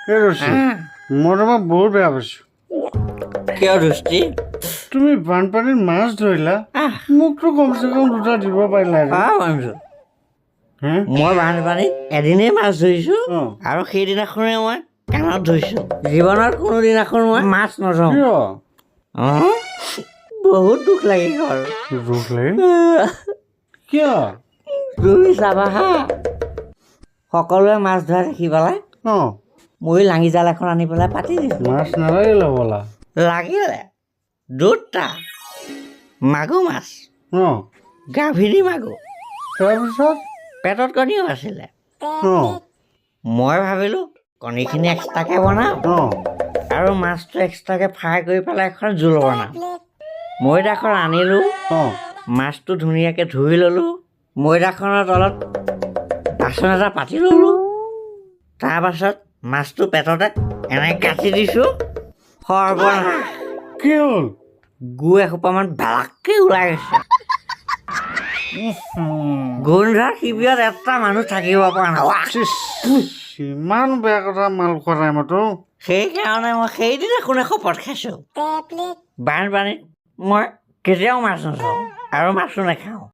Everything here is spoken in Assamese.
এই ৰচি মই তোমাক বহুত বেয়া পাইছোঁ কিয় দোস্তি তুমি বানপানীত মাছ ধৰিলা মোকতো কমচে কম দুটা দিব পাৰিলা বন্ধু হে মই বানপানীত এদিনেই মাছ ধৰিছোঁ অঁ আৰু সেইদিনাখনেই মই কাণত ধৰিছোঁ জীৱনত কোনো দিনাখন মই মাছ নধৰোঁ কিয় বহুত দুখ লাগি গ'ল দুখ লাগে কিয় তুমি চাবা হা সকলোৱে মাছ ধৰা দেখি পেলাই অঁ মই লাঙি জাল এখন আনি পেলাই পাতি দিছোঁ মাছ নালাগিলে বলা লাগিলে দুটা মাগুৰ মাছ অঁ গাভিনী মাগুৰ তাৰপিছত পেটত কণীও আছিলে অঁ মই ভাবিলোঁ কণীখিনি এক্সট্ৰাকৈ বনাম অঁ আৰু মাছটো এক্সট্ৰাকৈ ফ্ৰাই কৰি পেলাই এখন জোল বনাম ময়দাখন আনিলোঁ অঁ মাছটো ধুনীয়াকৈ ধুই ল'লোঁ ময়দাখনৰ তলত বাচন এটা পাতি ল'লোঁ তাৰপাছত মাছটো পেটতে এনেকৈ কাটি দিছোঁ সৰ্বনাশ কি হ'ল গু এসোপামান ভালাককৈ ওলাই গৈছে গোন্ধৰ শিবিৰত এটা মানুহ থাকিব পৰা নাই ইমান বেয়া কথা মাল খোৱা টাইমতো সেইকাৰণে মই সেইদিনাখনে শপত খাইছোঁ বানপানীত মই কেতিয়াও মাছ নধৰোঁ আৰু মাছো নাখাওঁ